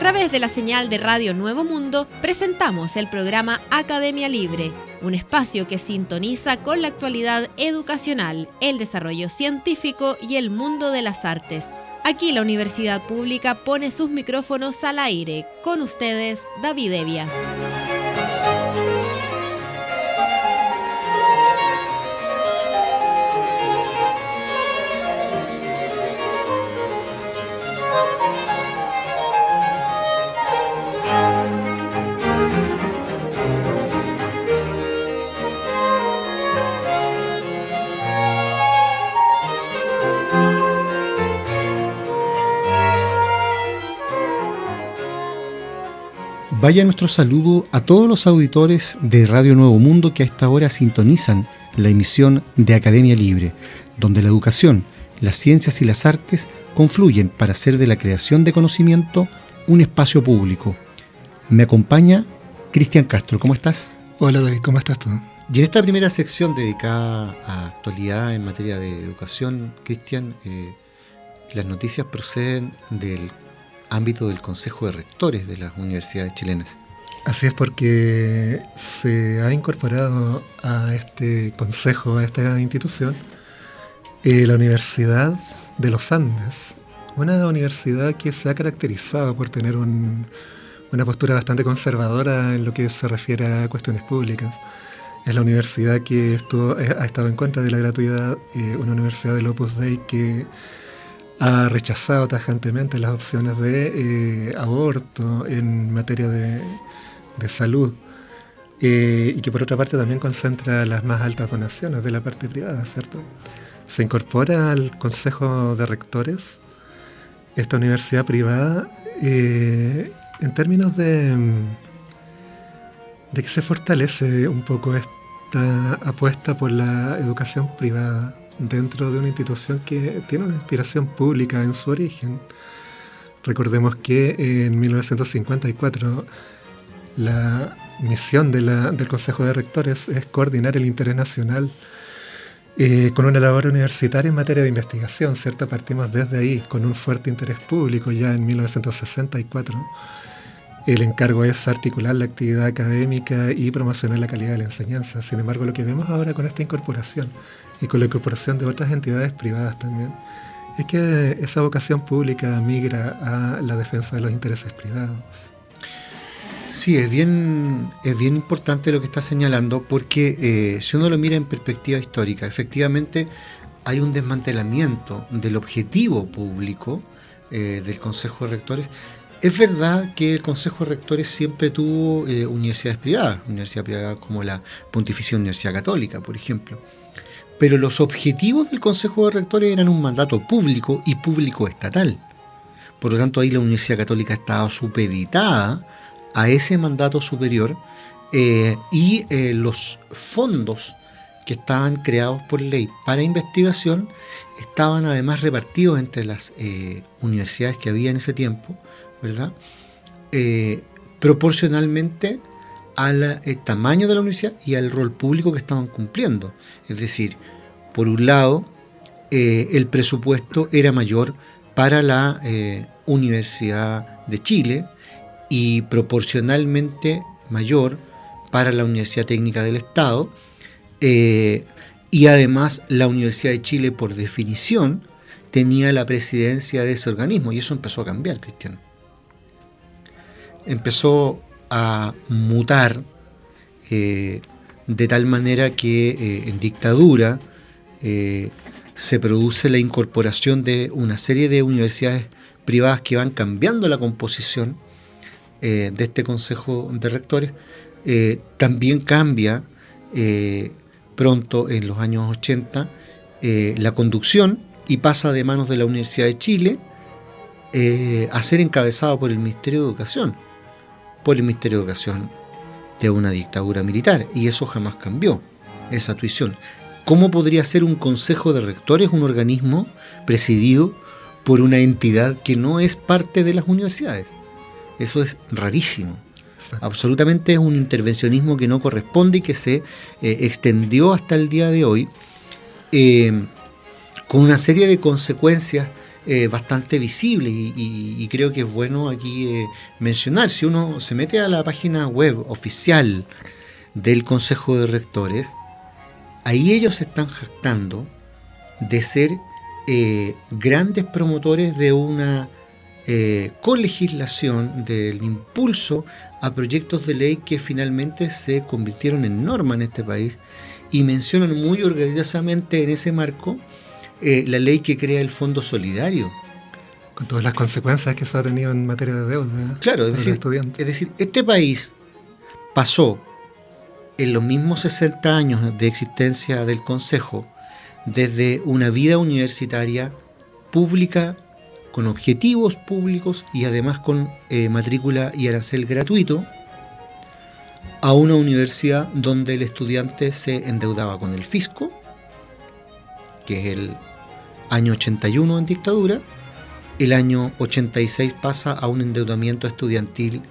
través de la señal de Radio Nuevo Mundo, presentamos el programa Academia Libre, un espacio que sintoniza con la actualidad educacional, el desarrollo científico y el mundo de las artes. Aquí la Universidad Pública pone sus micrófonos al aire. Con ustedes, David Evia. Vaya nuestro saludo a todos los auditores de Radio Nuevo Mundo que a esta hora sintonizan la emisión de Academia Libre, donde la educación, las ciencias y las artes confluyen para hacer de la creación de conocimiento un espacio público. Me acompaña Cristian Castro. ¿Cómo estás? Hola David, ¿cómo estás tú? Y en esta primera sección dedicada a actualidad en materia de educación, Cristian, las noticias proceden del ámbito del Consejo de Rectores de las universidades chilenas. Así es, porque se ha incorporado a este consejo, a esta institución, la Universidad de los Andes, una universidad que se ha caracterizado por tener una postura bastante conservadora en lo que se refiere a cuestiones públicas. Es la universidad que ha estado en contra de la gratuidad, una universidad del Opus Dei que ha rechazado tajantemente las opciones de aborto en materia de salud, y que por otra parte también concentra las más altas donaciones de la parte privada, ¿cierto? Se incorpora al Consejo de Rectores esta universidad privada en términos de que se fortalece un poco esta apuesta por la educación privada dentro de una institución que tiene una inspiración pública en su origen. Recordemos que en 1954 la misión del Consejo de Rectores es coordinar el interés nacional con una labor universitaria en materia de investigación, ¿cierto? Partimos desde ahí con un fuerte interés público ya en 1964. El encargo es articular la actividad académica y promocionar la calidad de la enseñanza. Sin embargo, lo que vemos ahora con esta incorporación y con la incorporación de otras entidades privadas también, es que esa vocación pública migra a la defensa de los intereses privados. Sí, es bien importante lo que está señalando, porque si uno lo mira en perspectiva histórica, efectivamente hay un desmantelamiento del objetivo público del Consejo de Rectores. Es verdad que el Consejo de Rectores siempre tuvo universidades privadas como la Pontificia Universidad Católica, por ejemplo. Pero los objetivos del Consejo de Rectores eran un mandato público y público estatal. Por lo tanto, ahí la Universidad Católica estaba supeditada a ese mandato superior, y los fondos que estaban creados por ley para investigación estaban además repartidos entre las universidades que había en ese tiempo, ¿verdad? Proporcionalmente al tamaño de la universidad y al rol público que estaban cumpliendo. Es decir, por un lado, el presupuesto era mayor para la Universidad de Chile y proporcionalmente mayor para la Universidad Técnica del Estado, y además la Universidad de Chile, por definición, tenía la presidencia de ese organismo, y eso empezó a cambiar, Cristian. Empezó a mutar de tal manera que en dictadura se produce la incorporación de una serie de universidades privadas que van cambiando la composición de este Consejo de Rectores. También cambia pronto, en los años 80, la conducción, y pasa de manos de la Universidad de Chile a ser encabezado por el Ministerio de Educación. Por el Ministerio de Educación de una dictadura militar, y eso jamás cambió, esa tuición. ¿Cómo podría ser un Consejo de Rectores un organismo presidido por una entidad que no es parte de las universidades? Eso es rarísimo. Exacto. Absolutamente es un intervencionismo que no corresponde y que se extendió hasta el día de hoy, con una serie de consecuencias bastante visible y creo que es bueno aquí mencionar. Si uno se mete a la página web oficial del Consejo de Rectores, ahí ellos se están jactando de ser grandes promotores de una colegislación, del impulso a proyectos de ley que finalmente se convirtieron en norma en este país, y mencionan muy orgullosamente en ese marco la ley que crea el Fondo Solidario. Con todas las consecuencias que eso ha tenido en materia de deuda. Claro, para los estudiantes. es decir, este país pasó en los mismos 60 años de existencia del Consejo desde una vida universitaria pública, con objetivos públicos y además con matrícula y arancel gratuito, a una universidad donde el estudiante se endeudaba con el fisco, que es el año 81 en dictadura. El año 86 pasa a un endeudamiento estudiantil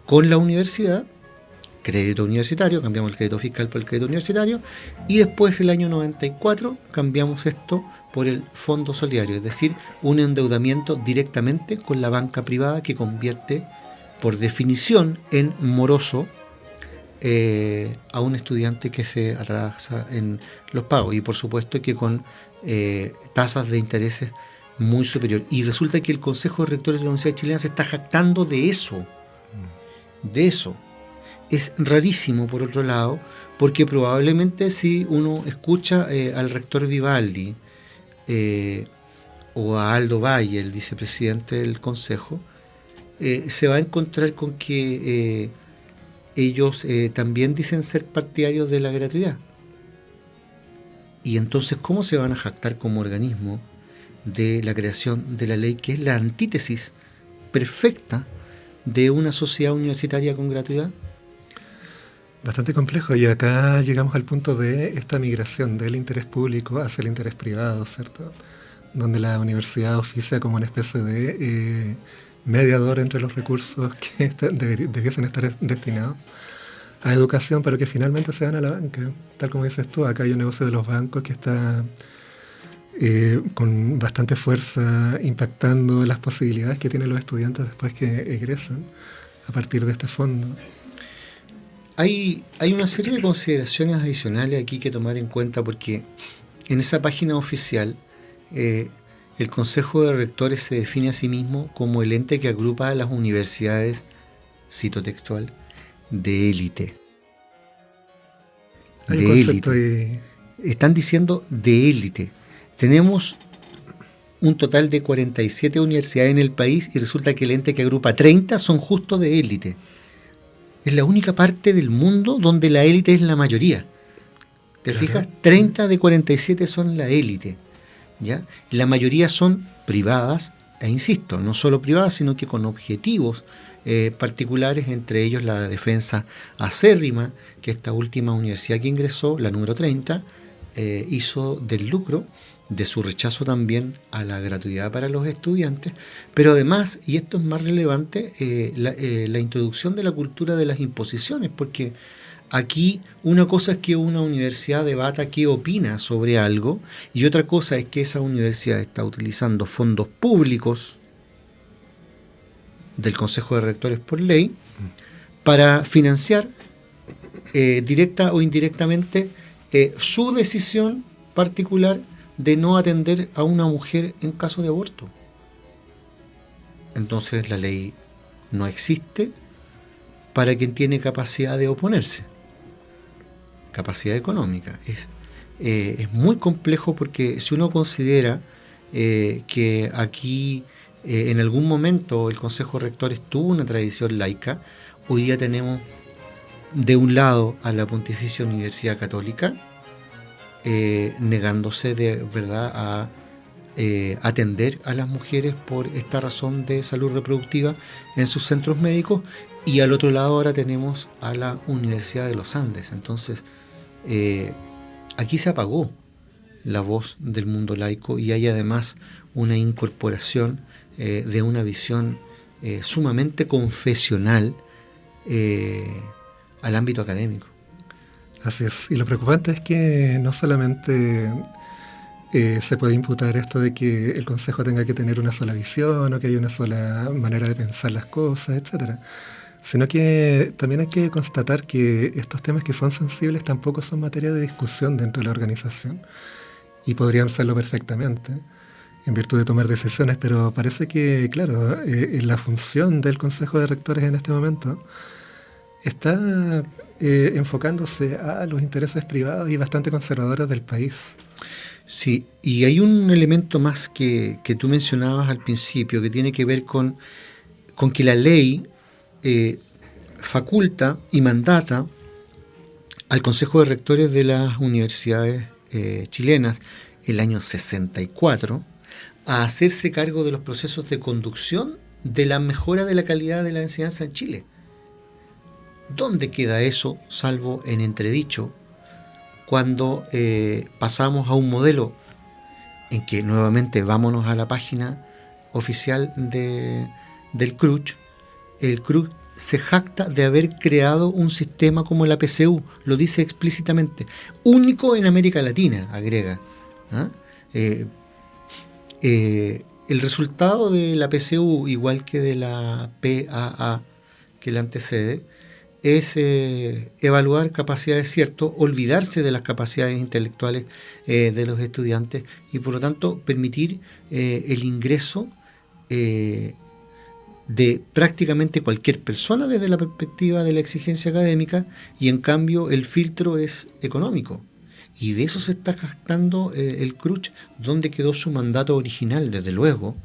con la universidad, crédito universitario, cambiamos el crédito fiscal por el crédito universitario, y después el año 94 cambiamos esto por el Fondo Solidario, es decir, un endeudamiento directamente con la banca privada que convierte por definición en moroso a un estudiante que se atrasa en los pagos, y por supuesto que con tasas de intereses muy superior. Y resulta que el Consejo de Rectores de la Universidad Chilena se está jactando de eso. De eso. Es rarísimo, por otro lado, porque probablemente si uno escucha al rector Vivaldi o a Aldo Valle, el vicepresidente del Consejo, se va a encontrar con que ellos también dicen ser partidarios de la gratuidad. Y entonces, ¿cómo se van a jactar como organismo de la creación de la ley que es la antítesis perfecta de una sociedad universitaria con gratuidad? Bastante complejo, y acá llegamos al punto de esta migración del interés público hacia el interés privado, ¿cierto? Donde la universidad oficia como una especie de mediador entre los recursos que debiesen estar destinados a educación, pero que finalmente se van a la banca. Tal como dices tú, acá hay un negocio de los bancos que está con bastante fuerza impactando las posibilidades que tienen los estudiantes después que egresan a partir de este fondo. Hay una serie de consideraciones adicionales aquí que tomar en cuenta, porque en esa página oficial el Consejo de Rectores se define a sí mismo como el ente que agrupa a las universidades, cito textual, de élite. Hay un concepto de... Están diciendo de élite. Tenemos un total de 47 universidades en el país y resulta que el ente que agrupa 30 son justo de élite. Es la única parte del mundo donde la élite es la mayoría. ¿Te fijas? 30 de 47 son la élite, ¿ya? La mayoría son privadas, e insisto, no solo privadas, sino que con objetivos particulares, entre ellos la defensa acérrima que esta última universidad que ingresó, la número 30, hizo del lucro, de su rechazo también a la gratuidad para los estudiantes, pero además, y esto es más relevante, la introducción de la cultura de las imposiciones, porque aquí una cosa es que una universidad debata qué opina sobre algo, y otra cosa es que esa universidad está utilizando fondos públicos del Consejo de Rectores por ley para financiar directa o indirectamente su decisión particular de no atender a una mujer en caso de aborto. Entonces la ley no existe para quien tiene capacidad de oponerse, capacidad económica. Es muy complejo, porque si uno considera que aquí en algún momento el Consejo de Rectores tuvo una tradición laica, hoy día tenemos de un lado a la Pontificia Universidad Católica negándose de verdad a atender a las mujeres por esta razón de salud reproductiva en sus centros médicos, y al otro lado ahora tenemos a la Universidad de los Andes. Entonces aquí se apagó la voz del mundo laico, y hay además una incorporación de una visión sumamente confesional al ámbito académico. Así es, y lo preocupante es que no solamente se puede imputar esto de que el Consejo tenga que tener una sola visión o que haya una sola manera de pensar las cosas, etcétera. Sino que también hay que constatar que estos temas que son sensibles tampoco son materia de discusión dentro de la organización y podrían serlo perfectamente en virtud de tomar decisiones, pero parece que, claro, la función del Consejo de Rectores en este momento está enfocándose a los intereses privados y bastante conservadores del país. Sí, y hay un elemento más que tú mencionabas al principio, que tiene que ver con que la ley faculta y mandata al Consejo de Rectores de las universidades chilenas el año 64 a hacerse cargo de los procesos de conducción de la mejora de la calidad de la enseñanza en Chile. ¿Dónde queda eso, salvo en entredicho, cuando pasamos a un modelo en que nuevamente vámonos a la página oficial del CRUCH? El CRUCH se jacta de haber creado un sistema como la PCU, lo dice explícitamente, único en América Latina, agrega. El resultado de la PCU, igual que de la PAA que la antecede, es evaluar capacidades, cierto, olvidarse de las capacidades intelectuales de los estudiantes y por lo tanto permitir el ingreso de prácticamente cualquier persona desde la perspectiva de la exigencia académica, y en cambio el filtro es económico. Y de eso se está jactando el CRUCH, donde quedó su mandato original. Desde luego,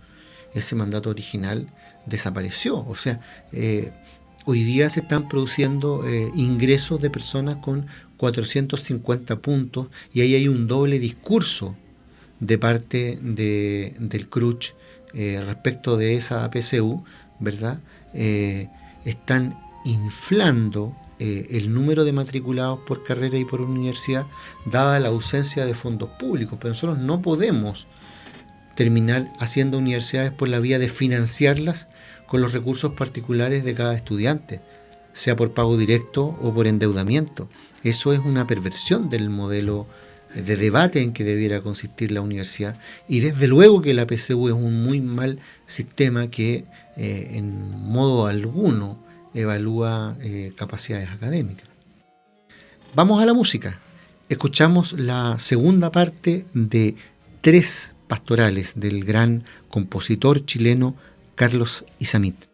ese mandato original desapareció. O sea, hoy día se están produciendo ingresos de personas con 450 puntos y ahí hay un doble discurso de parte del CRUCH respecto de esa PCU, ¿verdad? Están inflando el número de matriculados por carrera y por universidad, dada la ausencia de fondos públicos. Pero nosotros no podemos terminar haciendo universidades por la vía de financiarlas con los recursos particulares de cada estudiante, sea por pago directo o por endeudamiento. Eso es una perversión del modelo de debate en que debiera consistir la universidad, y desde luego que la PCU es un muy mal sistema que en modo alguno evalúa capacidades académicas. Vamos a la música. Escuchamos la segunda parte de 3 pastorales del gran compositor chileno Carlos Izammit.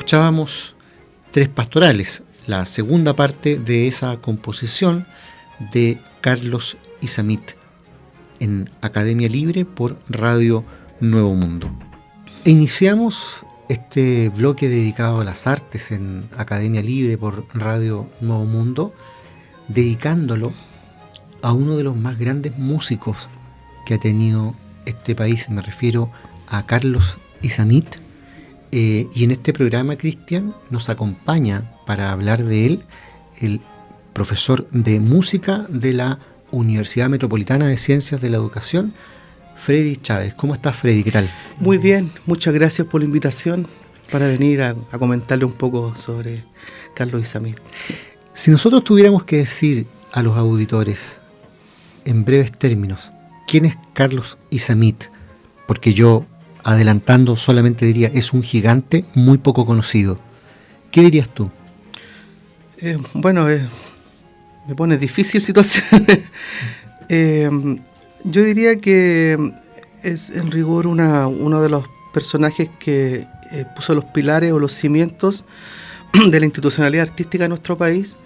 escuchábamos Tres Pastorales, la segunda parte de esa composición de Carlos Isamit en Academia Libre por Radio Nuevo Mundo. Iniciamos este bloque dedicado a las artes en Academia Libre por Radio Nuevo Mundo, dedicándolo a uno de los más grandes músicos que ha tenido este país. Me refiero a Carlos Isamit. Y en este programa, Cristian, nos acompaña para hablar de él el profesor de música de la Universidad Metropolitana de Ciencias de la Educación, Freddy Chávez. ¿Cómo estás, Freddy? ¿Qué tal? Muy bien, muchas gracias por la invitación para venir a comentarle un poco sobre Carlos Isamit. Si nosotros tuviéramos que decir a los auditores, en breves términos, ¿quién es Carlos Isamit? Porque yo, adelantando, solamente diría, es un gigante muy poco conocido. ¿Qué dirías tú? Me pone difícil situación. Yo diría que es en rigor uno de los personajes que puso los pilares o los cimientos de la institucionalidad artística de nuestro país,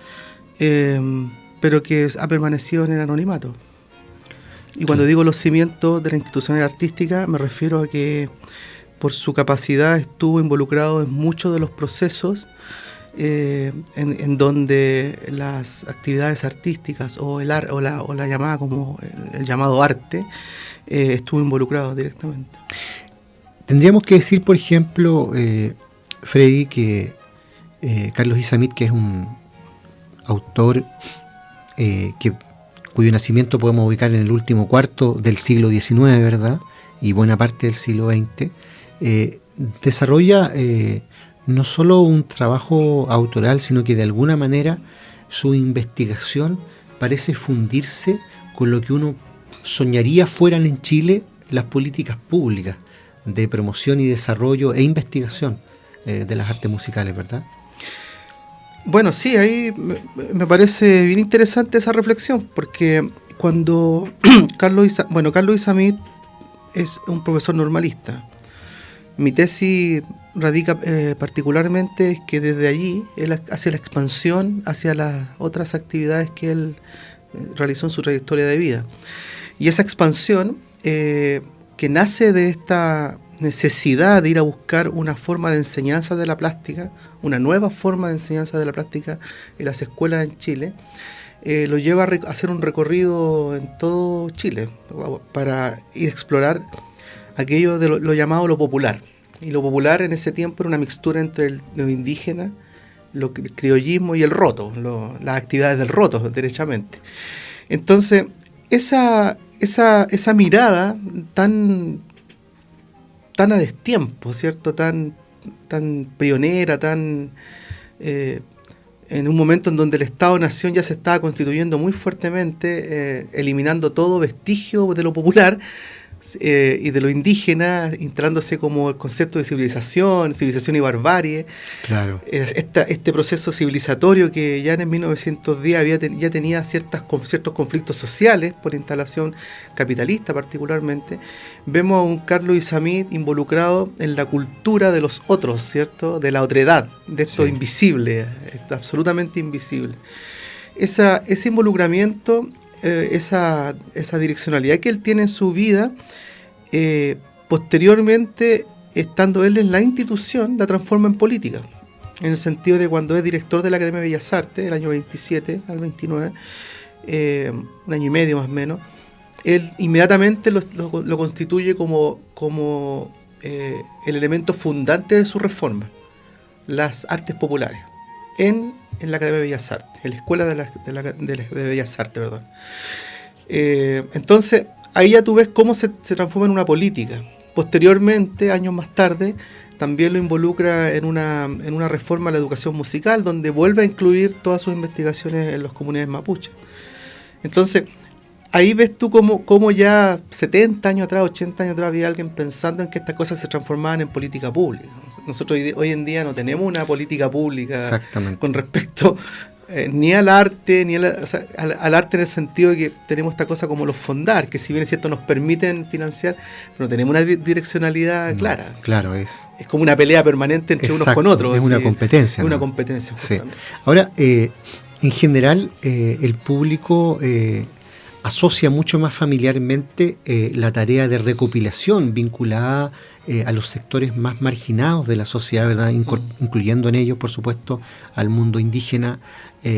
pero que ha permanecido en el anonimato. Y cuando digo los cimientos de la institucionalidad artística, me refiero a que por su capacidad estuvo involucrado en muchos de los procesos en donde las actividades artísticas o la llamada como el llamado arte estuvo involucrado directamente. Tendríamos que decir, por ejemplo, Freddy, que Carlos Isamit, que es un autor cuyo nacimiento podemos ubicar en el último cuarto del siglo XIX, ¿verdad? Y buena parte del siglo XX, desarrolla no solo un trabajo autoral, sino que de alguna manera su investigación parece fundirse con lo que uno soñaría fueran en Chile las políticas públicas de promoción y desarrollo e investigación de las artes musicales, ¿verdad? Bueno, sí, ahí me parece bien interesante esa reflexión, porque cuando Carlos Isamit es un profesor normalista. Mi tesis radica particularmente es que desde allí él hace la expansión hacia las otras actividades que él realizó en su trayectoria de vida. Y esa expansión que nace de esta necesidad de ir a buscar una forma de enseñanza de la plástica, una nueva forma de enseñanza de la plástica en las escuelas en Chile, lo lleva a hacer un recorrido en todo Chile para ir a explorar aquello de lo llamado lo popular. Y lo popular en ese tiempo era una mixtura entre lo indígena, el criollismo y el roto, las actividades del roto, derechamente. Entonces, esa mirada tan a destiempo, ¿cierto? Tan pionera, en un momento en donde el Estado-Nación ya se estaba constituyendo muy fuertemente, eliminando todo vestigio de lo popular y de lo indígena, instalándose como el concepto de civilización y barbarie. Claro. Este proceso civilizatorio que ya en el 1910 ya tenía ciertos conflictos sociales por instalación capitalista particularmente. Vemos a un Carlos Isamit involucrado en la cultura de los otros, ¿cierto? De la otredad, de esto invisible, esto absolutamente invisible. Ese involucramiento, esa direccionalidad que él tiene en su vida, posteriormente, estando él en la institución, la transforma en política, en el sentido de cuando es director de la Academia de Bellas Artes, el año 27 al 29, un año y medio más o menos, él inmediatamente lo constituye como el elemento fundante de su reforma, las artes populares, en la Academia de Bellas Artes, en la Escuela de Bellas Artes, perdón. Entonces, ahí ya tú ves cómo se transforma en una política. Posteriormente, años más tarde, también lo involucra en una reforma a la educación musical, donde vuelve a incluir todas sus investigaciones en las comunidades mapuches. Entonces, ahí ves tú cómo ya 70 años atrás, 80 años atrás, había alguien pensando en que estas cosas se transformaban en política pública. Nosotros hoy en día no tenemos una política pública con respecto ni al arte, o sea, al arte en el sentido de que tenemos esta cosa como los fondar, que si bien es cierto nos permiten financiar, pero no tenemos una direccionalidad clara. Claro, es como una pelea permanente entre unos con otros. Es una competencia. Es una ¿no? competencia, justamente. Sí. Ahora, en general, el público asocia mucho más familiarmente la tarea de recopilación vinculada a los sectores más marginados de la sociedad, ¿verdad? Incluyendo en ellos, por supuesto, al mundo indígena,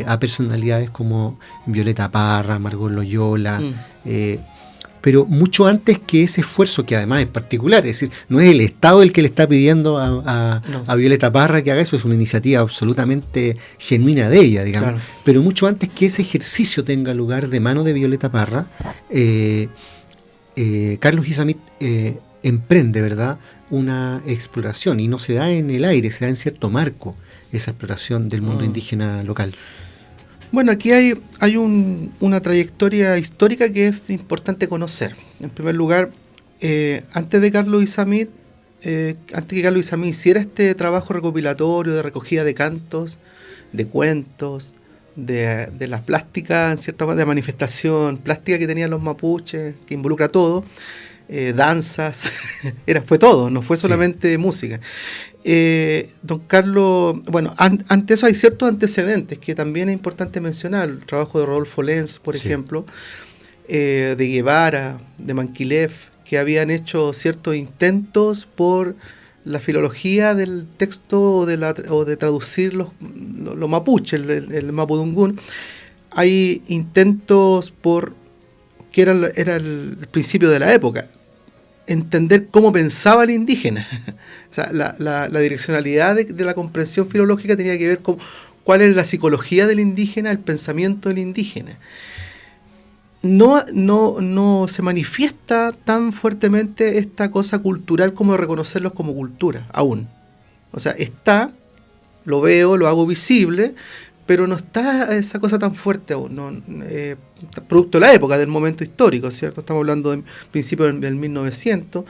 a personalidades como Violeta Parra, Margot Loyola, pero mucho antes que ese esfuerzo, que además es particular, es decir, no es el Estado el que le está pidiendo a Violeta Parra que haga eso, es una iniciativa absolutamente genuina de ella, digamos, claro. Pero mucho antes que ese ejercicio tenga lugar de mano de Violeta Parra, Carlos Izammit emprende, ¿verdad?, una exploración, y no se da en el aire, se da en cierto marco esa exploración del mundo indígena local. Bueno, aquí hay una trayectoria histórica que es importante conocer. En primer lugar, antes que Carlos Izammit hiciera este trabajo recopilatorio de recogida de cantos, de cuentos, de la plástica, en cierta manera, de manifestación plástica que tenían los mapuches, que involucra todo, danzas, fue todo, no fue solamente música. Don Carlos, bueno, ante eso hay ciertos antecedentes que también es importante mencionar. El trabajo de Rodolfo Lenz, por ejemplo, de Guevara, de Manquilev, que habían hecho ciertos intentos por la filología del texto o de traducir los mapuches, el mapudungún. Hay intentos que era el principio de la época, entender cómo pensaba el indígena. O sea, la direccionalidad de la comprensión filológica tenía que ver con cuál es la psicología del indígena, el pensamiento del indígena. No se manifiesta tan fuertemente esta cosa cultural como de reconocerlos como cultura, aún. O sea, lo veo, lo hago visible, pero no está esa cosa tan fuerte aún, producto de la época, del momento histórico, ¿cierto? Estamos hablando del principio del 1900,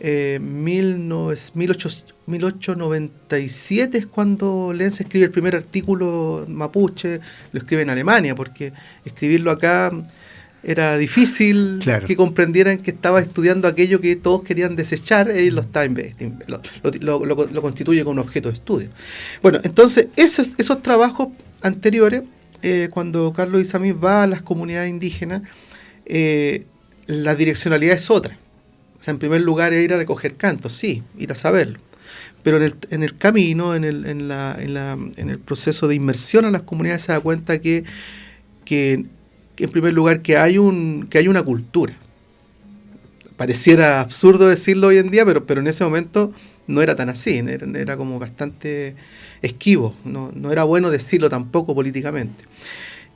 1897 es cuando Lenz escribe el primer artículo mapuche, lo escribe en Alemania, porque escribirlo acá era difícil, claro, que comprendieran que estaba estudiando aquello que todos querían desechar, él lo constituye como un objeto de estudio. Bueno, entonces esos trabajos anteriores, cuando Carlos Izammit va a las comunidades indígenas, la direccionalidad es otra. O sea, en primer lugar es ir a recoger cantos, sí, ir a saberlo. Pero en el camino, en el proceso de inmersión a las comunidades, se da cuenta que en primer lugar que hay una cultura. Pareciera absurdo decirlo hoy en día, pero en ese momento no era tan así, era como bastante esquivo, no era bueno decirlo tampoco políticamente.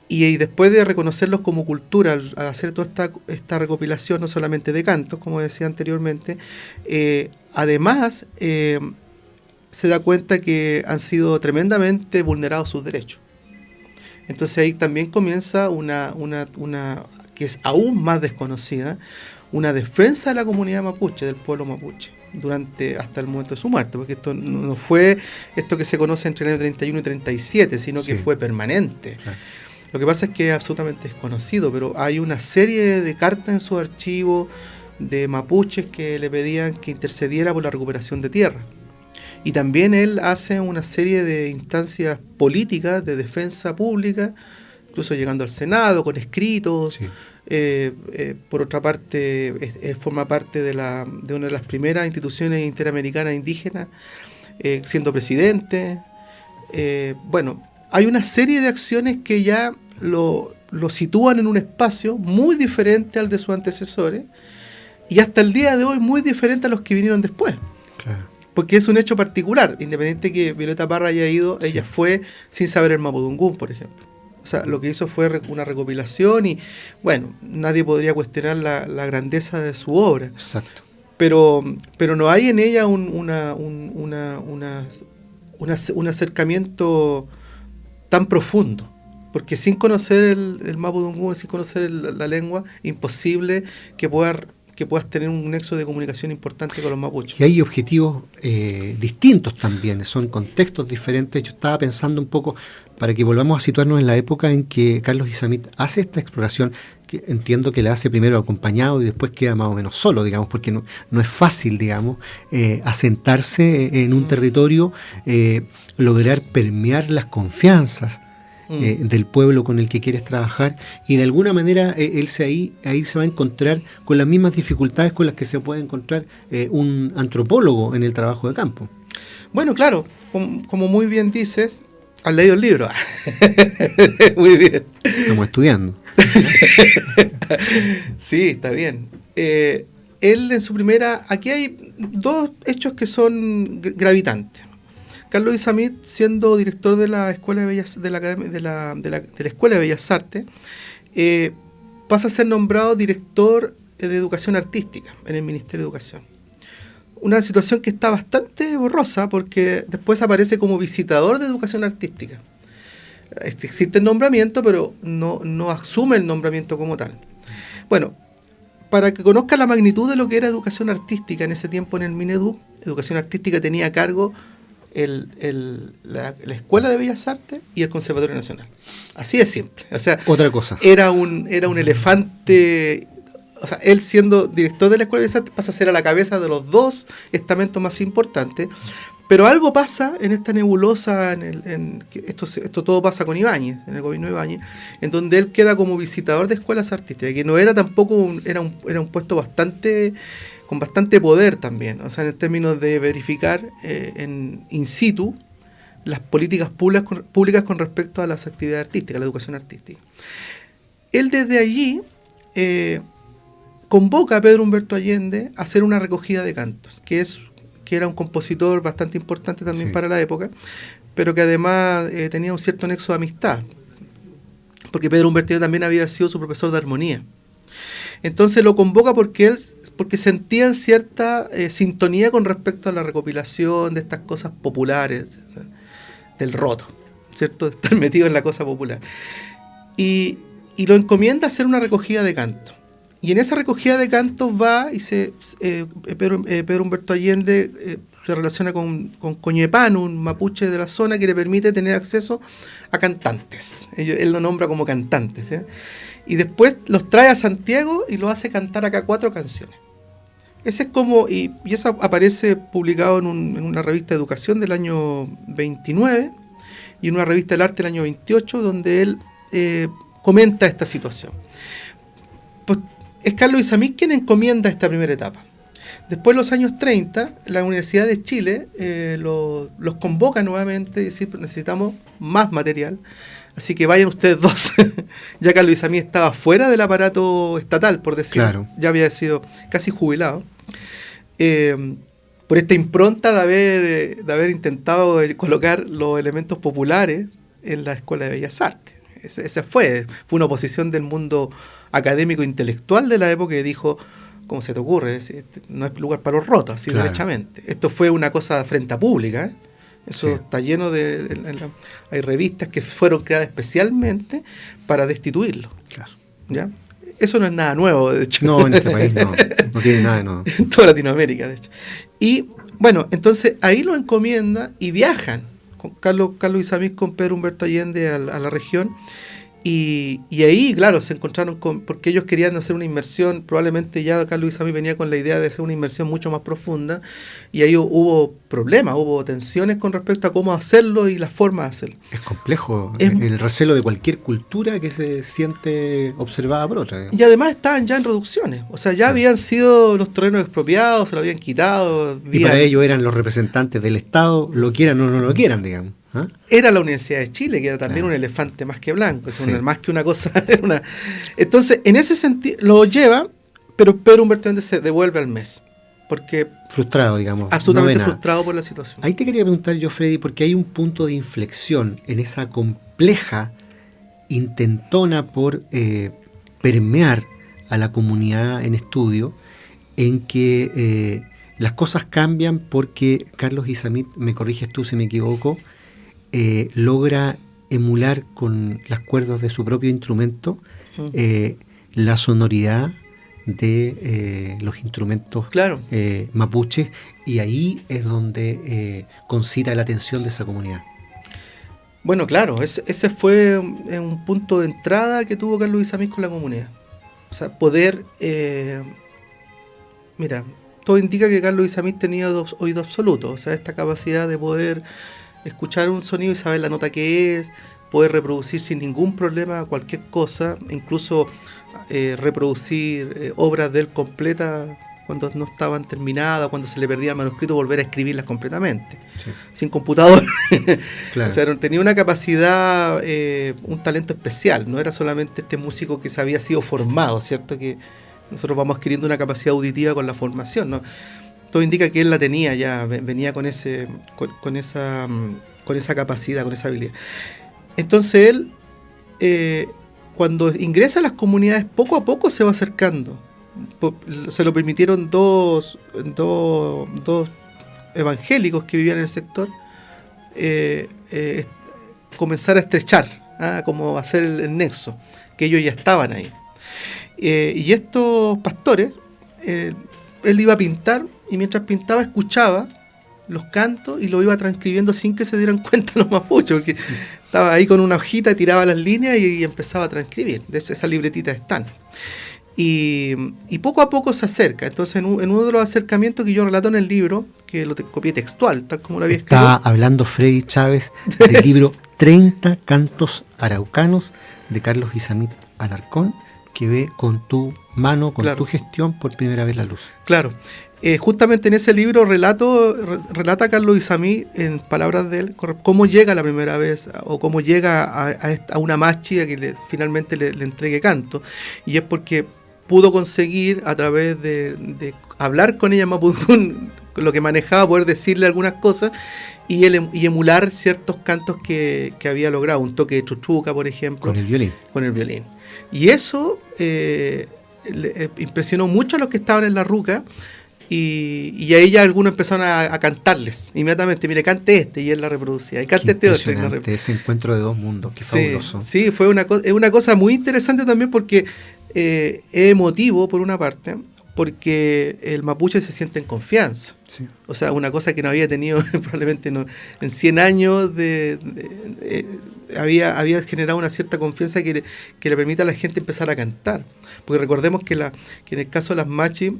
Y después de reconocerlos como cultura, al hacer toda esta recopilación, no solamente de cantos, como decía anteriormente, además se da cuenta que han sido tremendamente vulnerados sus derechos. Entonces ahí también comienza una que es aún más desconocida, una defensa de la comunidad mapuche, del pueblo mapuche, hasta el momento de su muerte, porque esto no fue esto que se conoce entre el año 31 y 37, sino que fue permanente. Claro. Lo que pasa es que es absolutamente desconocido, pero hay una serie de cartas en su archivo de mapuches que le pedían que intercediera por la recuperación de tierra. Y también él hace una serie de instancias políticas de defensa pública, incluso llegando al Senado con escritos. Sí. Por otra parte, forma parte de una de las primeras instituciones interamericanas indígenas, siendo presidente. Bueno, hay una serie de acciones que ya lo sitúan en un espacio muy diferente al de sus antecesores y hasta el día de hoy muy diferente a los que vinieron después. Claro. Porque es un hecho particular, independiente que Violeta Parra haya ido, sí, ella fue sin saber el mapudungún, por ejemplo. O sea, lo que hizo fue una recopilación y, bueno, nadie podría cuestionar la grandeza de su obra. Exacto. Pero no hay en ella un acercamiento tan profundo. Porque sin conocer el mapudungún, sin conocer la lengua, imposible que pueda que puedas tener un nexo de comunicación importante con los mapuches. Y hay objetivos distintos también, son contextos diferentes. Yo estaba pensando un poco, para que volvamos a situarnos en la época en que Carlos Isamit hace esta exploración, que entiendo que la hace primero acompañado y después queda más o menos solo, digamos, porque no es fácil, digamos, asentarse en un territorio, lograr permear las confianzas del pueblo con el que quieres trabajar, y de alguna manera él ahí se va a encontrar con las mismas dificultades con las que se puede encontrar un antropólogo en el trabajo de campo. Bueno, claro, como muy bien dices, has leído el libro. Muy bien. Estamos estudiando. Sí, está bien. Él en su primera... Aquí hay dos hechos que son gravitantes. Carlos Isamit, siendo director de la Escuela de Bellas, de la Escuela de Bellas Artes, pasa a ser nombrado director de Educación Artística en el Ministerio de Educación. Una situación que está bastante borrosa, porque después aparece como visitador de Educación Artística. Existe el nombramiento, pero no asume el nombramiento como tal. Bueno, para que conozcan la magnitud de lo que era Educación Artística en ese tiempo en el Mineduc, Educación Artística tenía a cargo la Escuela de Bellas Artes y el Conservatorio Nacional. Así de simple. O sea, otra cosa. Era un elefante. O sea, él siendo director de la Escuela de Bellas Artes pasa a ser a la cabeza de los dos estamentos más importantes. Pero algo pasa en esta nebulosa, esto todo pasa con Ibáñez, en el gobierno de Ibáñez, en donde él queda como visitador de escuelas artísticas, que no era tampoco era un puesto con bastante poder también, o sea, en términos de verificar in situ las políticas públicas con respecto a las actividades artísticas, a la educación artística. Él desde allí convoca a Pedro Humberto Allende a hacer una recogida de cantos, que era un compositor bastante importante también para la época, pero que además tenía un cierto nexo de amistad, porque Pedro Humberto también había sido su profesor de armonía. Entonces lo convoca porque sentían cierta sintonía con respecto a la recopilación de estas cosas populares, del roto, ¿cierto? De estar metido en la cosa popular. Y lo encomienda a hacer una recogida de canto. Y en esa recogida de cantos va y Pedro Humberto Allende se relaciona con Coñepán, un mapuche de la zona que le permite tener acceso a cantantes. Él lo nombra como cantantes, ¿sí? Y después los trae a Santiago y los hace cantar acá 4 canciones. Ese es como, y eso aparece publicado en una revista de educación del año 29 y en una revista del arte del año 28, donde él comenta esta situación. Pues es Carlos Isamit quien encomienda esta primera etapa. Después, en los años 30, la Universidad de Chile los convoca nuevamente y dice: necesitamos más material, así que vayan ustedes dos. Ya Carlos Isamit estaba fuera del aparato estatal, por decirlo. Claro. Ya había sido casi jubilado. Por esta impronta de haber intentado colocar los elementos populares en la Escuela de Bellas Artes. Esa fue una oposición del mundo académico intelectual de la época que dijo: ¿cómo se te ocurre? No es lugar para los rotos, así claro, derechamente. Esto fue una cosa frente a pública, ¿eh? Eso sí. Está lleno hay revistas que fueron creadas especialmente para destituirlo. Claro. ¿Ya? Eso no es nada nuevo, de hecho. No, en este país no tiene nada de nuevo. En toda Latinoamérica, de hecho. Y bueno, entonces ahí lo encomienda y viajan con Carlos Isamit con Pedro Humberto Allende a la región. Y ahí, claro, se encontraron porque ellos querían hacer una inmersión, probablemente ya Carlos Isamit venía con la idea de hacer una inmersión mucho más profunda, y ahí hubo problemas, hubo tensiones con respecto a cómo hacerlo y las formas de hacerlo. Es complejo, el recelo de cualquier cultura que se siente observada por otra. Y además estaban ya en reducciones, o sea, ya habían sido los terrenos expropiados, se lo habían quitado. Y para ellos eran los representantes del Estado, lo quieran o no lo quieran, digamos. ¿Ah? Era la Universidad de Chile, que era también un elefante más que blanco, sí. Más que una cosa. Entonces, en ese sentido, lo lleva, pero Pedro Humberto Allende se devuelve al mes. Porque frustrado, digamos. Absolutamente frustrado por la situación. Ahí te quería preguntar yo, Freddy, porque hay un punto de inflexión en esa compleja intentona por permear a la comunidad en estudio, en que las cosas cambian porque Carlos Isamit, me corriges tú si me equivoco, logra emular con las cuerdas de su propio instrumento la sonoridad de los instrumentos Claro. mapuches, y ahí es donde concita la atención de esa comunidad. Bueno, claro, ese fue un punto de entrada que tuvo Carlos Isamí con la comunidad. O sea, poder... mira, todo indica que Carlos Isamí tenía oído absoluto, o sea, esta capacidad de poder escuchar un sonido y saber la nota que es, poder reproducir sin ningún problema cualquier cosa, incluso reproducir obras de él completas cuando no estaban terminadas, cuando se le perdía el manuscrito, volver a escribirlas completamente, Sí. sin computador. Claro. O sea, tenía una capacidad, un talento especial, no era solamente este músico que se había sido formado, ¿cierto? Que nosotros vamos adquiriendo una capacidad auditiva con la formación, ¿no? Todo indica que él la tenía ya, venía con esa capacidad, con esa habilidad. Entonces él, cuando ingresa a las comunidades, poco a poco se va acercando. Se lo permitieron dos evangélicos que vivían en el sector comenzar a estrechar, como hacer el nexo, que ellos ya estaban ahí. Y estos pastores, él iba a pintar, y mientras pintaba escuchaba los cantos y lo iba transcribiendo sin que se dieran cuenta los mapuches, porque estaba ahí con una hojita, tiraba las líneas y empezaba a transcribir. De hecho, esas libretitas están. Y poco a poco se acerca. Entonces, en uno de los acercamientos que yo relato en el libro, que lo copié textual, tal como lo había escrito. Está hablando Freddy Chávez del libro 30 cantos araucanos de Carlos Isamí Alarcón, que ve con tu mano, con tu gestión, por primera vez la luz. Claro. Justamente en ese libro relata Carlos Isamí, en palabras de él, cómo llega la primera vez, o cómo llega a una machi a que finalmente le entregue canto. Y es porque pudo conseguir, a través de hablar con ella en mapudungún, lo que manejaba, poder decirle algunas cosas y emular ciertos cantos que había logrado, un toque de chuchuca, por ejemplo. Con el violín. Con el violín. Y eso impresionó mucho a los que estaban en la ruca, y a ella algunos empezaron a cantarles inmediatamente. Mire, cante este, y él la reproducía. Y cante este otro. Ese encuentro de dos mundos, qué fabuloso. Sí, fue una cosa muy interesante también, porque es emotivo por una parte, porque el mapuche se siente en confianza. Sí. O sea, una cosa que no había tenido probablemente en 100 años había generado una cierta confianza que le permita a la gente empezar a cantar. Porque recordemos que en el caso de las machis,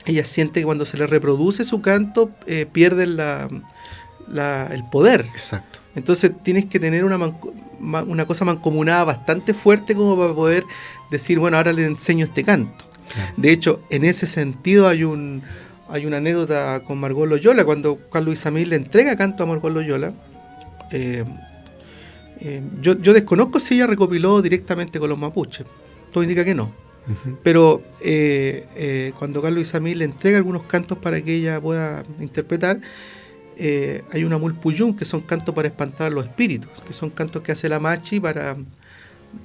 ellas sienten que cuando se les reproduce su canto, pierden el poder. Exacto. Entonces tienes que tener una cosa mancomunada bastante fuerte como para poder decir, bueno, ahora le enseño este canto. Claro. De hecho, en ese sentido hay una anécdota con Margot Loyola, cuando Carlos Isamí le entrega canto a Margot Loyola. Yo desconozco si ella recopiló directamente con los mapuches. Todo indica que no. Uh-huh. Pero cuando Carlos Isamí le entrega algunos cantos para que ella pueda interpretar, hay una mulpuyún, que son cantos para espantar a los espíritus, que son cantos que hace la machi para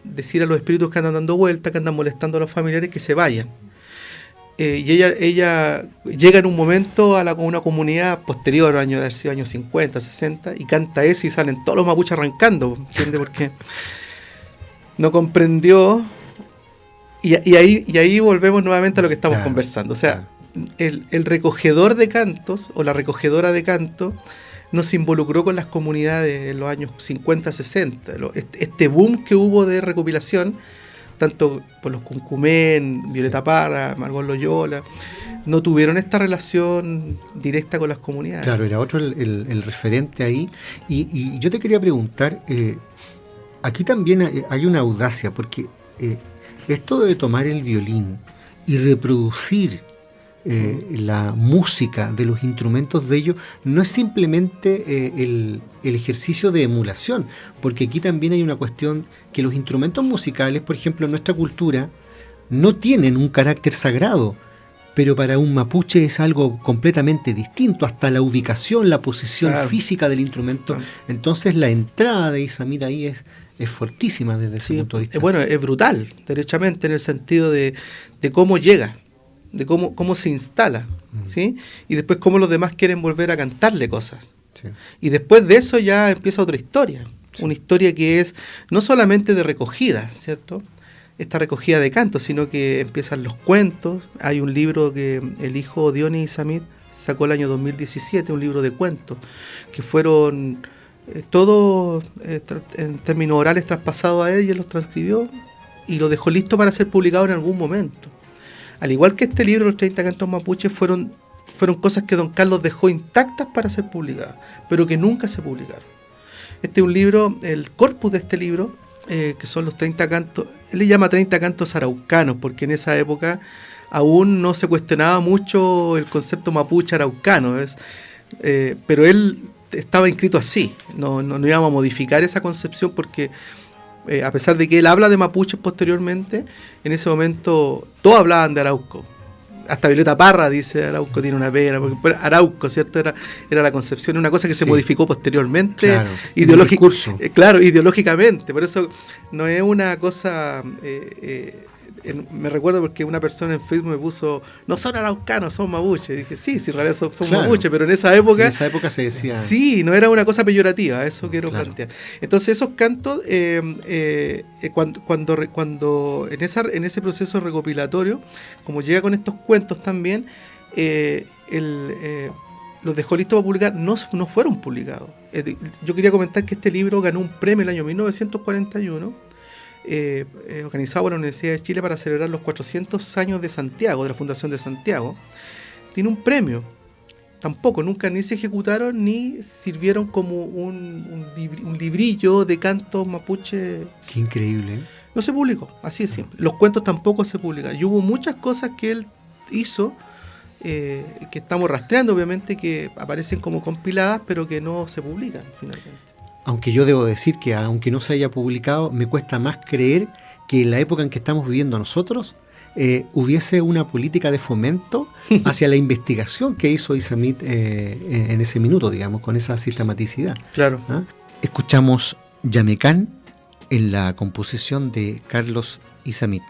decir a los espíritus que andan dando vueltas, que andan molestando a los familiares, que se vayan. Y ella llega en un momento a una comunidad posterior, años 50, 60, y canta eso, y salen todos los mapuches arrancando, ¿entiendes? Porque no comprendió. Y ahí volvemos nuevamente a lo que estamos conversando. O sea, el recogedor de cantos, o la recogedora de canto, nos involucró con las comunidades en los años 50, 60. Este boom que hubo de recopilación, tanto por los Cuncumén, Violeta Parra, Margot Loyola, no tuvieron esta relación directa con las comunidades. Claro, era otro el referente ahí. Y yo te quería preguntar, aquí también hay una audacia, porque esto de tomar el violín y reproducir la música de los instrumentos de ellos no es simplemente el ejercicio de emulación, porque aquí también hay una cuestión que los instrumentos musicales, por ejemplo, en nuestra cultura, no tienen un carácter sagrado, pero para un mapuche es algo completamente distinto, hasta la ubicación, la posición física del instrumento. Entonces la entrada de Isamí ahí es fortísima desde ese punto de vista. Bueno, es brutal, derechamente, en el sentido de cómo llega, de cómo se instala, ¿sí? Y después cómo los demás quieren volver a cantarle cosas. Sí. Y después de eso ya empieza otra historia, una historia que es no solamente de recogida, ¿cierto? esta recogida de cantos, sino que empiezan los cuentos. Hay un libro que el hijo Dionis Isamit sacó el año 2017, un libro de cuentos, que fueron todos en términos orales traspasados a él, y él los transcribió y lo dejó listo para ser publicado en algún momento. Al igual que este libro, los 30 cantos mapuches, fueron cosas que don Carlos dejó intactas para ser publicadas, pero que nunca se publicaron. Este es un libro, el corpus de este libro, que son los 30 cantos, él le llama 30 cantos araucanos, porque en esa época aún no se cuestionaba mucho el concepto mapuche araucano, pero él estaba inscrito así, no íbamos a modificar esa concepción, porque a pesar de que él habla de mapuches posteriormente, en ese momento todos hablaban de Arauco. Hasta Violeta Parra dice Arauco tiene una pena, porque Arauco, ¿cierto? Era la concepción, una cosa que se modificó posteriormente, claro, ideológicamente. Por eso no es una cosa. Me recuerdo porque una persona en Facebook me puso, no son araucanos, son mapuches. Y dije, sí, en realidad son claro, mapuches, pero en esa época se decía. Sí, no era una cosa peyorativa, eso quiero plantear. Entonces esos cantos, cuando en ese proceso recopilatorio, como llega con estos cuentos también, los dejó listos para publicar, no fueron publicados. Yo quería comentar que este libro ganó un premio el año 1941, organizado por la Universidad de Chile para celebrar los 400 años de Santiago, de la Fundación de Santiago. Tiene un premio. Tampoco, nunca ni se ejecutaron ni sirvieron como un librillo de cantos mapuche. Qué increíble. No se publicó, así de simple. Los cuentos tampoco se publican. Y hubo muchas cosas que él hizo, que estamos rastreando, obviamente, que aparecen como compiladas, pero que no se publican finalmente. Aunque yo debo decir que aunque no se haya publicado, me cuesta más creer que en la época en que estamos viviendo nosotros hubiese una política de fomento hacia la investigación que hizo Isamit en ese minuto, digamos, con esa sistematicidad. Claro. ¿Ah? Escuchamos Yamecán en la composición de Carlos Isamit.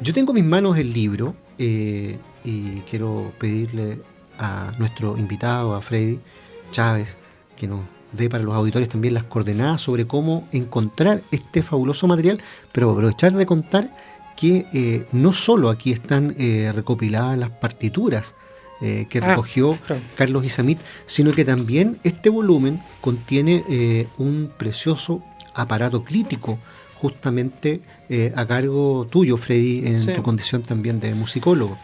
Yo tengo en mis manos el libro y quiero pedirle a nuestro invitado, a Freddy Chávez, que nos dé para los auditores también las coordenadas sobre cómo encontrar este fabuloso material, pero aprovechar de contar que no solo aquí están recopiladas las partituras que recogió Carlos Izammit, sino que también este volumen contiene un precioso aparato crítico, justamente a cargo tuyo, Freddy, en tu condición también de musicólogo.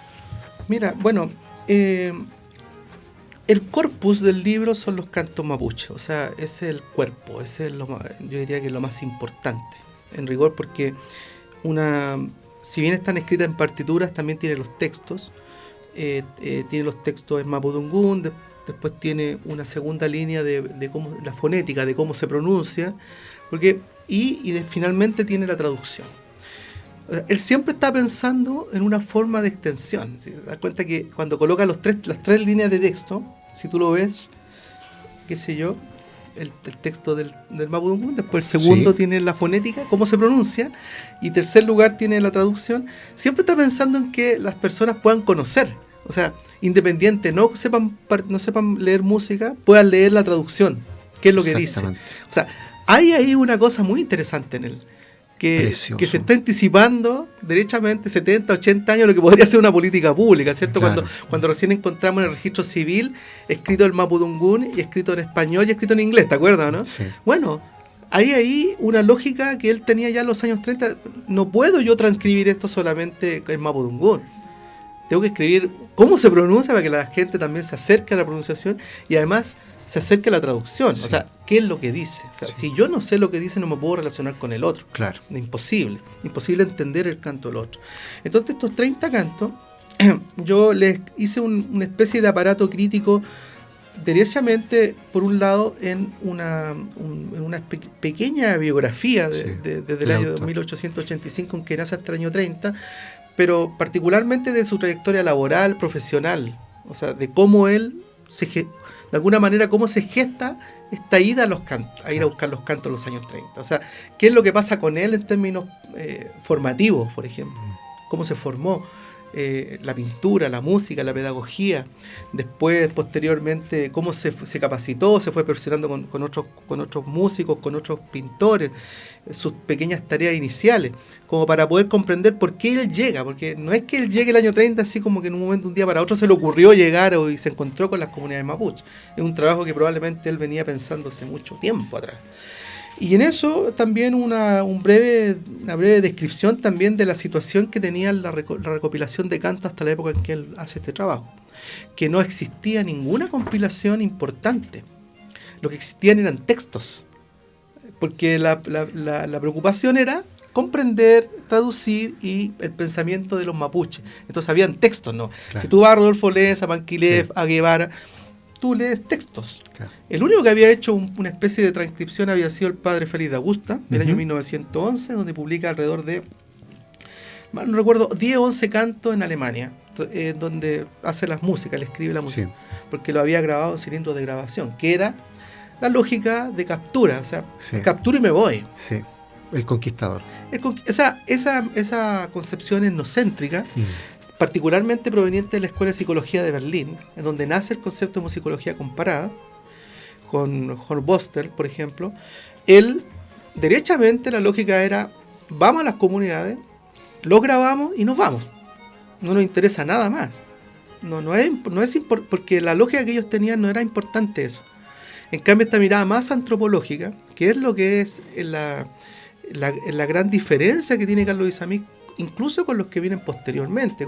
Mira, bueno, el corpus del libro son los cantos mapuche, o sea, ese es el cuerpo, ese es yo diría que es lo más importante, en rigor, porque si bien están escritas en partituras, también tiene los textos, tiene los textos en mapudungún, después tiene una segunda línea de cómo, la fonética, de cómo se pronuncia, finalmente tiene la traducción. Él siempre está pensando en una forma de extensión. ¿Sí? Te das cuenta que cuando coloca las tres líneas de texto, si tú lo ves, qué sé yo, el texto del mapudungún, después el segundo tiene la fonética, cómo se pronuncia, y tercer lugar tiene la traducción. Siempre está pensando en que las personas puedan conocer, o sea, independiente, no sepan leer música, puedan leer la traducción, qué es lo que dice. O sea, hay ahí una cosa muy interesante en él, que se está anticipando derechamente 70, 80 años lo que podría ser una política pública, ¿cierto? Claro. Cuando recién encontramos en el registro civil escrito en mapudungún y escrito en español y escrito en inglés, ¿te acuerdas, no? Sí. Bueno, hay ahí una lógica que él tenía ya en los años 30. No puedo yo transcribir esto solamente en mapudungún. Tengo que escribir cómo se pronuncia para que la gente también se acerque a la pronunciación y además se acerque a la traducción. Sí. O sea, ¿qué es lo que dice? O sea, si yo no sé lo que dice, no me puedo relacionar con el otro. Claro. Imposible entender el canto del otro. Entonces, estos 30 cantos, yo les hice una especie de aparato crítico derechamente, por un lado, en una pequeña biografía desde el año 1885, en que nace hasta el año 30, pero particularmente de su trayectoria laboral, profesional, o sea, de cómo él de alguna manera, cómo se gesta esta ida a ir a buscar los cantos en los años 30. O sea, qué es lo que pasa con él en términos formativos, por ejemplo. Cómo se formó la pintura, la música, la pedagogía. Después, posteriormente, cómo se capacitó, se fue perfeccionando con otros músicos, con otros pintores, sus pequeñas tareas iniciales, como para poder comprender por qué él llega, porque no es que él llegue el año 30 así como que en un momento, un día para otro se le ocurrió llegar y se encontró con las comunidades mapuche. Es un trabajo que probablemente él venía pensando hace mucho tiempo atrás. Y en eso también una breve descripción también de la situación que tenía la recopilación de cantos hasta la época en que él hace este trabajo, que no existía ninguna compilación importante, lo que existían eran textos, porque la preocupación era comprender, traducir y el pensamiento de los mapuches. Entonces habían textos, ¿no? Claro. Si tú vas a Rodolfo Lez, a Panquilev, a Guevara, tú lees textos. Claro. El único que había hecho una especie de transcripción había sido el padre Félix de Augusta, del año 1911, donde publica alrededor de, no recuerdo, 10 o 11 cantos en Alemania, donde hace las músicas, le escribe la música, porque lo había grabado en cilindros de grabación, que era la lógica de captura, o sea, capturo y me voy. Sí, el conquistador. Esa concepción etnocéntrica, particularmente proveniente de la Escuela de Psicología de Berlín, en donde nace el concepto de musicología comparada, con Hornboster, por ejemplo. Él, derechamente, la lógica era, vamos a las comunidades, los grabamos y nos vamos. No nos interesa nada más. Porque la lógica que ellos tenían no era importante eso. En cambio, esta mirada más antropológica, que es lo que es la gran diferencia que tiene Carlos Izammit, incluso con los que vienen posteriormente,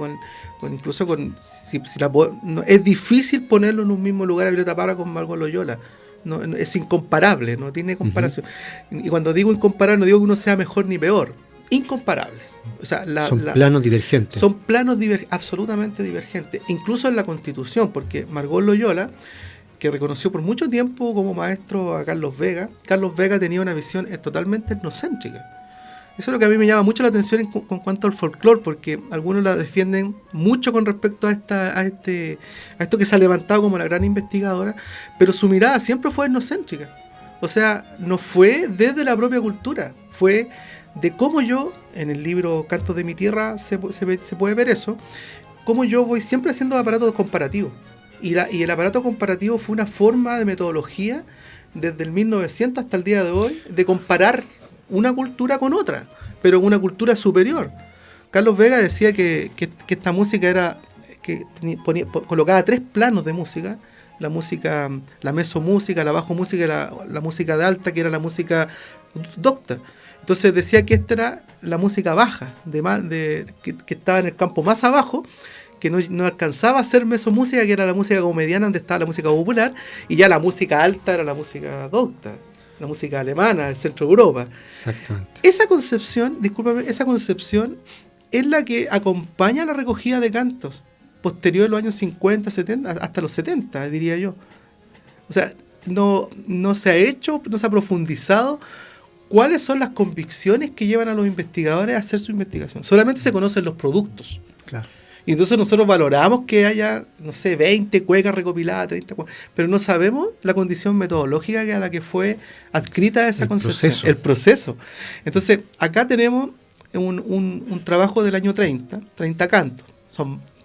es difícil ponerlo en un mismo lugar a Violeta Parra con Margot Loyola. No, es incomparable, no tiene comparación. Y cuando digo incomparable, no digo que uno sea mejor ni peor, incomparables. O sea, son planos divergentes. Son planos absolutamente divergentes, incluso en la Constitución, porque Margot Loyola, que reconoció por mucho tiempo como maestro a Carlos Vega tenía una visión totalmente etnocéntrica. Eso es lo que a mí me llama mucho la atención con cuanto al folclore, porque algunos la defienden mucho con respecto a esto que se ha levantado como la gran investigadora, pero su mirada siempre fue etnocéntrica. O sea, no fue desde la propia cultura, fue de cómo yo, en el libro Cantos de mi Tierra se puede ver eso, cómo yo voy siempre haciendo aparatos comparativos. Y el aparato comparativo fue una forma de metodología desde el 1900 hasta el día de hoy de comparar una cultura con otra, pero una cultura superior. Carlos Vega decía que esta música era que colocaba 3 planos de música: la música, la mesomúsica, la bajomúsica y la música de alta, que era la música docta. Entonces decía que esta era la música baja, que estaba en el campo más abajo, que no alcanzaba a ser mesomúsica, que era la música como mediana, donde estaba la música popular, y ya la música alta era la música docta, la música alemana, del centro de Europa. Exactamente. Esa concepción, discúlpame, esa concepción es la que acompaña la recogida de cantos posterior a los años 50, 70, hasta los 70, diría yo. O sea, no se ha hecho, no se ha profundizado cuáles son las convicciones que llevan a los investigadores a hacer su investigación. Solamente se conocen los productos. Claro. Y entonces nosotros valoramos que haya, no sé, 20 cuecas recopiladas, 30 cuecas, pero no sabemos la condición metodológica a la que fue adscrita esa concepción. El proceso. Entonces, acá tenemos un trabajo del año 30 cantos.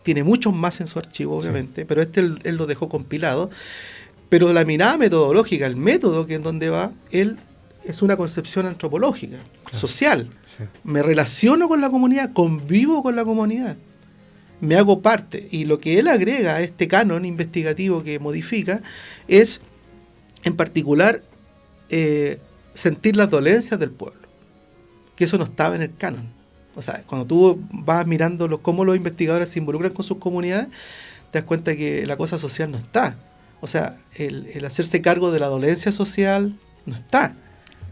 Tiene muchos más en su archivo, obviamente, sí, pero él lo dejó compilado. Pero la mirada metodológica, el método que en donde va, él es una concepción antropológica, claro, social. Sí. Me relaciono con la comunidad, convivo con la comunidad, me hago parte. Y lo que él agrega a este canon investigativo que modifica es, en particular, sentir las dolencias del pueblo, que eso no estaba en el canon. O sea, cuando tú vas mirando cómo los investigadores se involucran con sus comunidades, te das cuenta que la cosa social no está. O sea, el hacerse cargo de la dolencia social no está.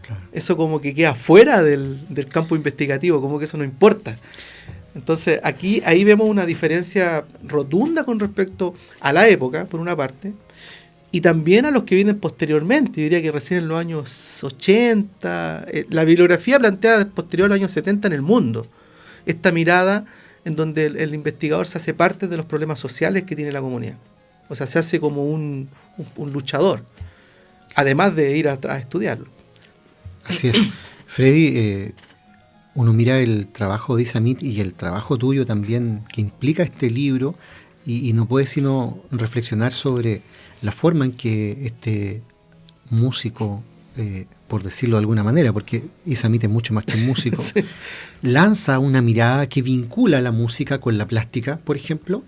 Claro. Eso como que queda fuera del campo investigativo, como que eso no importa. Entonces, ahí vemos una diferencia rotunda con respecto a la época, por una parte, y también a los que vienen posteriormente. Yo diría que recién en los años 80, la bibliografía planteada posterior a los años 70 en el mundo, esta mirada en donde el investigador se hace parte de los problemas sociales que tiene la comunidad. O sea, se hace como un luchador, además de ir a estudiarlo. Así es. Freddy, uno mira el trabajo de Isamit y el trabajo tuyo también que implica este libro y no puede sino reflexionar sobre la forma en que este músico, por decirlo de alguna manera, porque Isamit es mucho más que un músico, sí, lanza una mirada que vincula la música con la plástica, por ejemplo,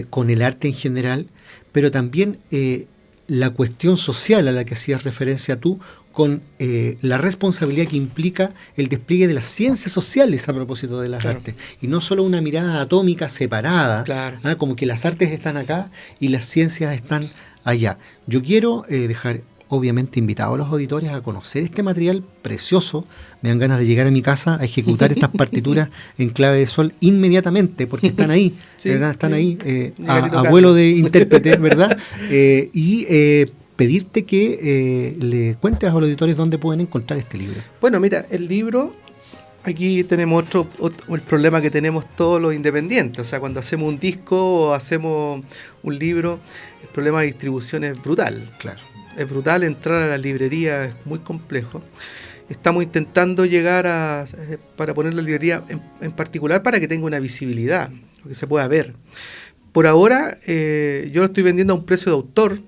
con el arte en general, pero también la cuestión social a la que hacías referencia tú, con la responsabilidad que implica el despliegue de las ciencias sociales a propósito de las, claro, artes. Y no solo una mirada atómica separada, claro, como que las artes están acá y las ciencias están allá. Yo quiero dejar, obviamente, invitado a los auditores a conocer este material precioso. Me dan ganas de llegar a mi casa a ejecutar estas partituras en clave de sol inmediatamente, porque están ahí, sí, ¿verdad? Están, sí, ahí, a vuelo de intérprete, ¿verdad? Pedirte que le cuentes a los auditores dónde pueden encontrar este libro. Bueno, mira, el libro, aquí tenemos el problema que tenemos todos los independientes. O sea, cuando hacemos un disco o hacemos un libro, el problema de distribución es brutal. Claro. Es brutal, entrar a la librería es muy complejo. Estamos intentando llegar para poner la librería en particular para que tenga una visibilidad, que se pueda ver. Por ahora, yo lo estoy vendiendo a un precio de autor.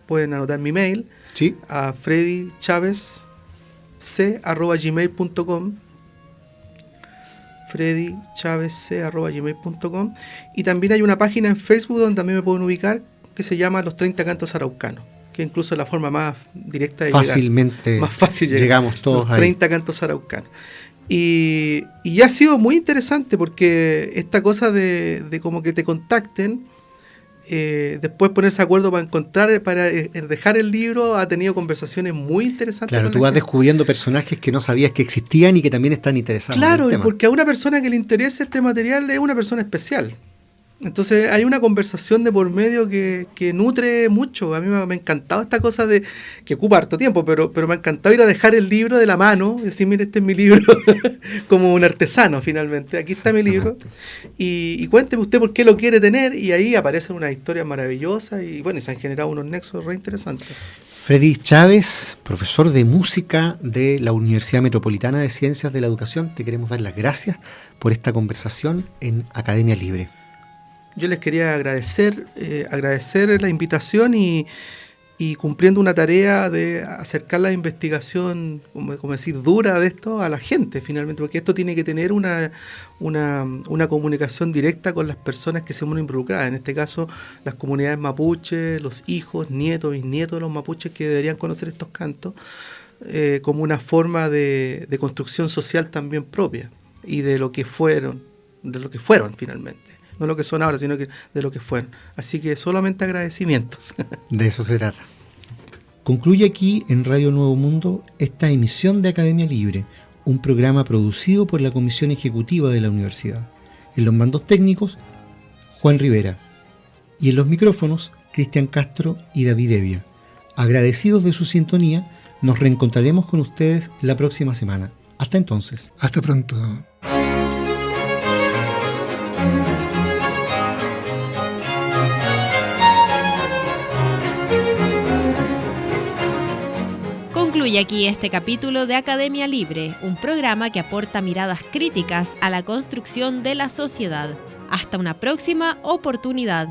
Pueden anotar mi mail, ¿sí?, a freddychavez@gmail.com, freddychavez@gmail.com, y también hay una página en Facebook donde también me pueden ubicar, que se llama Los 30 Cantos Araucanos, que incluso es la forma más directa de fácilmente llegar. Más fácil llegar. Llegamos todos Los 30 ahí. Cantos Araucanos. Y ha sido muy interesante porque esta cosa de como que te contacten, después ponerse de acuerdo para dejar el libro, ha tenido conversaciones muy interesantes. Claro, tú vas descubriendo personajes que no sabías que existían y que también están interesados. Claro, en el y tema. porque a una persona que le interese este material es una persona especial. Entonces hay una conversación de por medio que nutre mucho. A mí me ha encantado esta cosa de que ocupa harto tiempo, pero me ha encantado ir a dejar el libro de la mano y decir, mire, este es mi libro, como un artesano finalmente. Aquí está mi libro. Y cuénteme usted por qué lo quiere tener. Y ahí aparecen unas historias maravillosas y bueno, y se han generado unos nexos re interesantes. Freddy Chávez, profesor de música de la Universidad Metropolitana de Ciencias de la Educación, te queremos dar las gracias por esta conversación en Academia Libre. yo les quería agradecer la invitación y cumpliendo una tarea de acercar la investigación, como decir, dura de esto a la gente finalmente, porque esto tiene que tener una comunicación directa con las personas que se ven involucradas, en este caso las comunidades mapuches, los hijos, nietos, bisnietos de los mapuches que deberían conocer estos cantos, como una forma de construcción social también propia y de lo que fueron finalmente. No lo que son ahora, sino que de lo que fueron. Así que solamente agradecimientos. De eso se trata. Concluye aquí en Radio Nuevo Mundo esta emisión de Academia Libre, un programa producido por la Comisión Ejecutiva de la Universidad. En los mandos técnicos, Juan Rivera. Y en los micrófonos, Cristian Castro y David Evia. Agradecidos de su sintonía, nos reencontraremos con ustedes la próxima semana. Hasta entonces. Hasta pronto. Concluye aquí este capítulo de Academia Libre, un programa que aporta miradas críticas a la construcción de la sociedad. Hasta una próxima oportunidad.